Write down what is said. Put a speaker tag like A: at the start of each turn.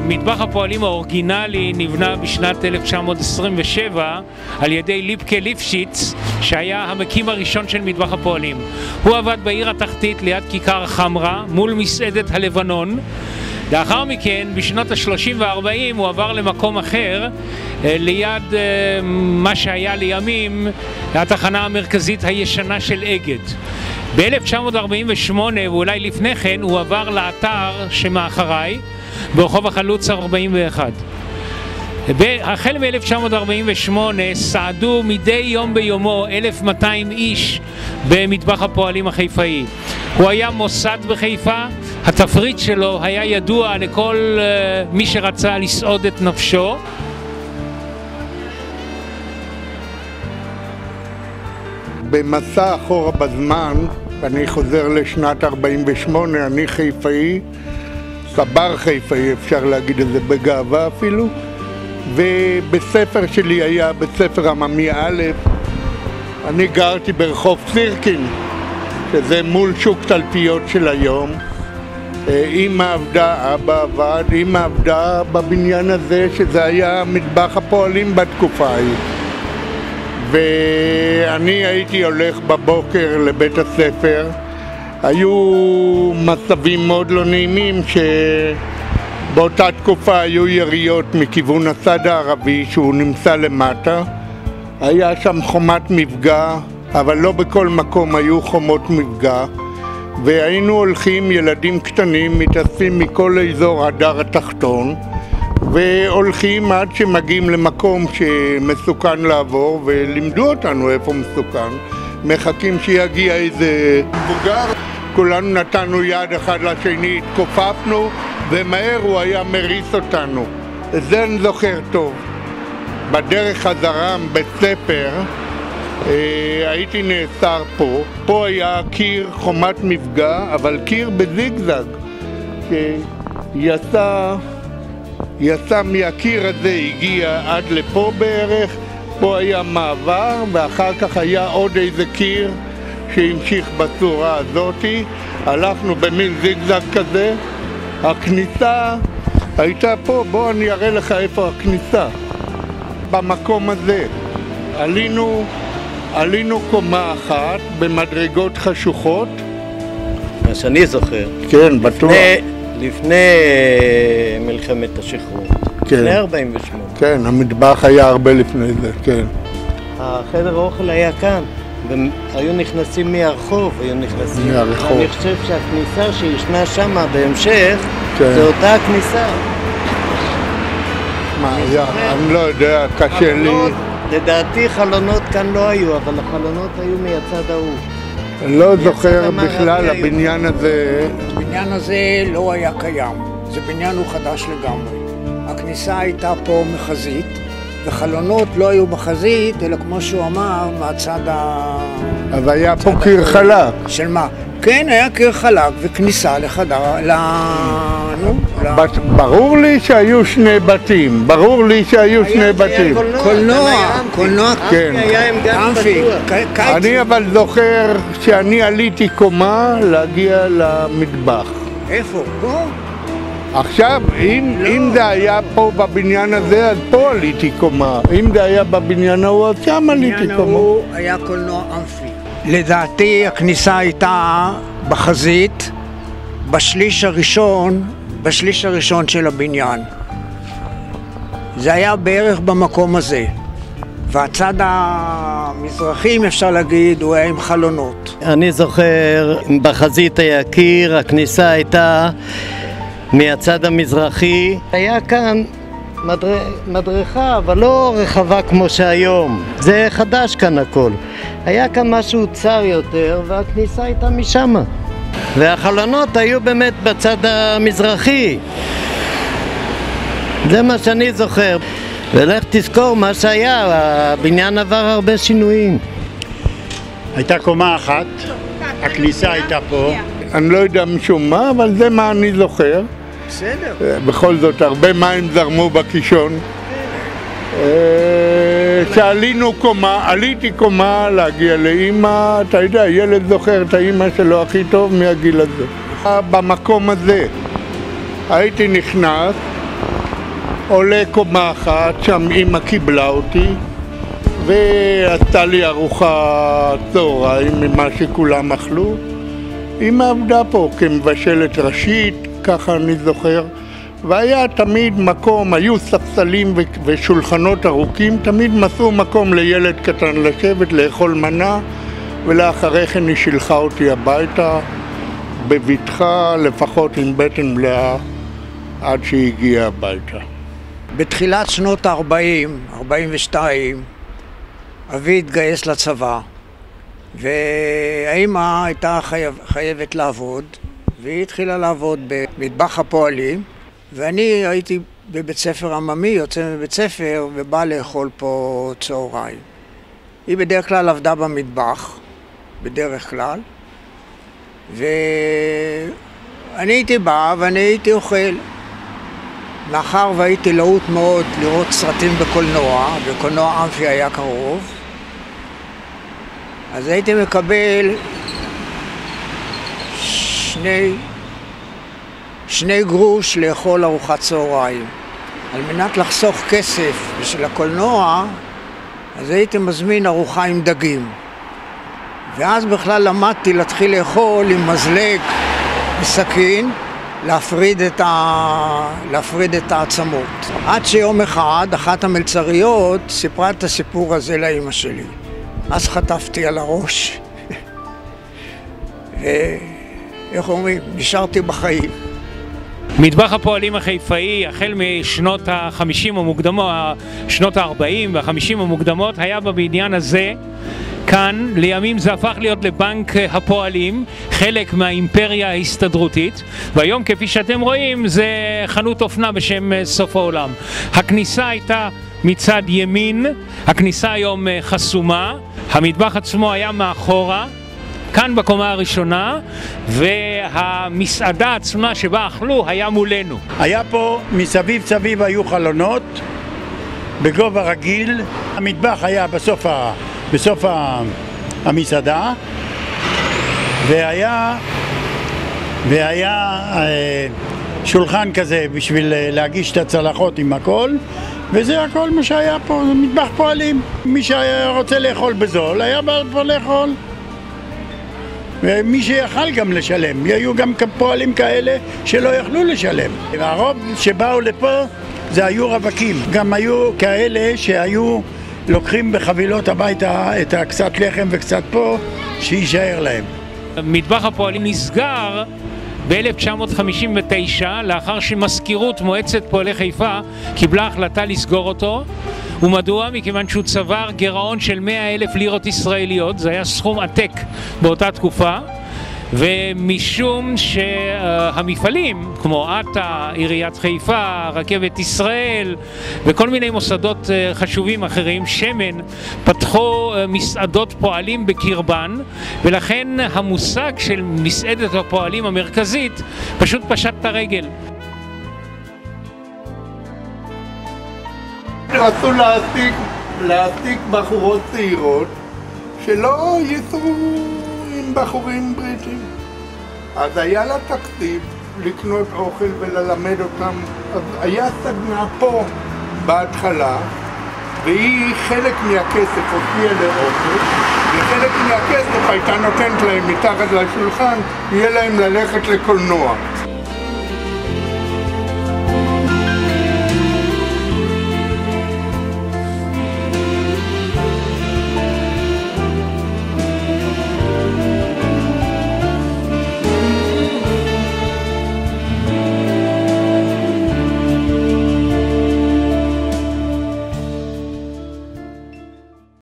A: מטבח הפועלים האורגינלי נבנה בשנת 1927 על ידי ליבקה ליפשיץ, שהיה המקים הראשון של מטבח הפועלים. הוא עבד בעיר התחתית ליד כיכר חמרה מול מסעדת הלבנון. לאחר מכן, בשנות ה-30 וה-40 הוא עבר למקום אחר, ליד מה שהיה לימים התחנה המרכזית הישנה של אגד. ב-1948 ואולי לפני כן הוא עבר לאתר שמאחריי ברחוב החלוץ 41. החל מ-1948 סעדו מדי יום ביומו 1,200 איש במטבח הפועלים החיפאי. הוא היה מוסד בחיפה, התפריט שלו היה ידוע לכל מי שרצה לסעוד את נפשו.
B: במסע אחורה בזמן, אני חוזר לשנת 48, אני חיפאי, סבר חיפאי, אפשר להגיד את זה בגאווה אפילו, ובספר שלי היה בספר עממי א', אני גרתי ברחוב סירקין, שזה מול שוק תלפיות של היום. אמא עבדה, אבא עבד, אמא עבדה בבניין הזה, שזה היה מטבח הפועלים בתקופה ההיא. ואני הייתי הולך בבוקר לבית הספר. היו מצבים מאוד לא נעימים שבאותה תקופה היו יריות מכיוון הצד הערבי שהוא נמצא למטה. היה שם חומת מפגע, אבל לא בכל מקום היו חומות מפגע, והיינו הולכים, ילדים קטנים מתאספים מכל אזור הדר התחתון, והולכים עד שמגיעים למקום שמסוכן לעבור, ולימדו אותנו איפה מסוכן. מחכים שיגיע איזה מבוגר, כולנו נתנו יד אחד לשני, התכופפנו, ומהר הוא היה מריס אותנו. זה אני זוכר טוב. בדרך חזרה בית ספר הייתי נאסר פה היה קיר חומת מפגע, אבל קיר בזיגזג שיצא מהקיר הזה, הגיע עד לפה בערך. פה היה מעבר, ואחר כך היה עוד איזה קיר שהמשיך בצורה הזאת. הלכנו במין זיגזג כזה. הכניסה הייתה פה, בוא אני אראה לך איפה הכניסה. במקום הזה עלינו קומה אחת במדרגות חשוכות.
C: מה שאני זוכר.
B: כן, בטוח.
C: לפני מלחמת השחרור.
B: כן.
C: לפני 48.
B: כן, המטבח היה הרבה לפני זה, כן.
C: החדר האוכל היה כאן. היו נכנסים מהרחוב, מהרחוב. אני חושב שהכניסה שישנה שמה בהמשך, כן. זה אותה הכניסה.
B: מה, אני לא יודע, קשה לי.
C: לדעתי חלונות כאן לא היו, אבל החלונות היו מהצד ההוא.
B: אני לא זוכר בכלל, הבניין הזה...
D: הבניין הזה לא היה קיים, זה בניין הוא חדש לגמרי. הכניסה הייתה פה מחזית, וחלונות לא היו בחזית, אלא כמו שהוא אמר, מהצד
B: אבל היה פה קיר חלק.
D: של מה? כן, היה קיר חלק וכניסה לחדר,
B: ברור לי שהיו שני בתים,
D: קולנוע,
B: כן.
D: אמפי,
B: אני אבל זוכר שאני עליתי קומה להגיע למטבח.
D: איפה? פה?
B: עכשיו, אם זה היה פה בבניין הזה, אז פה עליתי קומה. אם זה היה בבניין ההוא, אז שם עליתי קומה.
D: בבניין ההוא היה קולנוע אמפי. לדעתי הכניסה הייתה בחזית, בשליש הראשון של הבניין. זה היה בערך במקום הזה. והצד המזרחי, אם אפשר להגיד, הוא היה עם חלונות.
C: אני זוכר, בחזית היה קיר, הכניסה הייתה מהצד המזרחי. היה כאן מדרכה, אבל לא רחבה כמו שהיום. זה חדש כאן הכל. היה כאן משהו צר יותר, והכניסה הייתה משם. והחלונות היו באמת בצד המזרחי. זה מה שאני זוכר. ולך תזכור מה שהיה, הבניין עבר הרבה שינויים.
E: הייתה קומה אחת, הכניסה הייתה פה.
B: אני לא יודע משום מה, אבל זה מה אני זוכר.
D: בסדר.
B: בכל זאת, הרבה מים זרמו בקישון. עליתי קומה להגיע לאמא, אתה יודע, ילד זוכר את האמא שלו הכי טוב מהגיל הזה. במקום הזה הייתי נכנס, עולה קומה אחת, שם אמא קיבלה אותי ועשתה לי ארוחת צהריים ממה שכולם אכלו. אמא עבדה פה כמבשלת ראשית, ככה אני זוכר, והיה תמיד מקום, היו ספסלים ושולחנות ארוכים, תמיד מצאו מקום לילד קטן לשבת, לאכול מנה, ולאחרי כן היא שילחה אותי הביתה בביטחה, לפחות עם בטן מלאה, עד שהיא הגיעה הביתה.
D: בתחילת שנות ה-40, 42, אבי התגייס לצבא, והאמא הייתה חייבת לעבוד, והיא התחילה לעבוד במטבח הפועלים, ואני הייתי בבית ספר עממי, יוצא מבית ספר ובא לאכול פה צהריים. היא בדרך כלל עבדה במטבח, בדרך כלל, ואני הייתי בא ואני הייתי אוכל. מאחר והייתי להוט מאוד לראות סרטים בקולנוע, וקולנוע אמפי היה קרוב, אז הייתי מקבל שני גרוש לאכול ארוחת צהריים. על מנת לחסוך כסף בשביל הקולנוע, אז הייתי מזמין ארוחה עם דגים. ואז בכלל למדתי להתחיל לאכול עם מזלג וסכין, להפריד את העצמות. עד שיום אחד, אחת המלצריות סיפרה את הסיפור הזה לאמא שלי. אז חטפתי על הראש. איך אומרים? נשארתי בחיים.
A: מטבח הפועלים החיפאי, החל משנות ה-50 המוקדמות, שנות ה-40 וה-50 המוקדמות, היה בבניין הזה. כאן לימים זה הפך להיות לבנק הפועלים, חלק מהאימפריה ההסתדרותית, והיום כפי שאתם רואים זה חנות אופנה בשם סוף העולם. הכניסה הייתה מצד ימין, הכניסה היום חסומה, המטבח עצמו היה מאחורה, כאן בקומה הראשונה, והמסעדה עצמה שבה אכלו היה מולנו.
E: היה פה מסביב סביב היו חלונות בגובה רגיל, המטבח היה בסוף המסעדה, והיה שולחן כזה בשביל להגיש את הצלחות עם הכל, וזה הכל מה שהיה פה, זה מטבח פועלים. מי שהיה רוצה לאכול בזול היה בא פה לאכול, ומי שיכל גם לשלם. היו גם פועלים כאלה שלא יכלו לשלם. הרוב שבאו לפה זה היו רווקים, גם היו כאלה שהיו לוקחים בחבילות הביתה את הקצת לחם וקצת פה, שישאר להם.
A: מטבח הפועלים נסגר ב-1959, לאחר שמזכירות מועצת פועלי חיפה קיבלה החלטה לסגור אותו. ומדוע? מכיוון שהוא צבר גירעון של 100,000 לירות ישראליות, זה היה סכום עתק באותה תקופה, ומשום שהמפעלים כמו עטה, עיריית חיפה, רכבת ישראל וכל מיני מוסדות חשובים אחרים, שמן, פתחו מסעדות פועלים בקרבן, ולכן המושג של מסעדת הפועלים המרכזית פשוט פשט את הרגל.
B: רצו להעתיק בחורות צעירות שלא ייסעו עם בחורים בריטים. אז היה לה תקציב לקנות אוכל וללמד אותם. אז היה סדנה פה בהתחלה, והיא חלק מהכסף הוציאה לאוכל, וחלק מהכסף הייתה נותנת להם מתחת לשולחן, יהיה להם ללכת לקולנוע.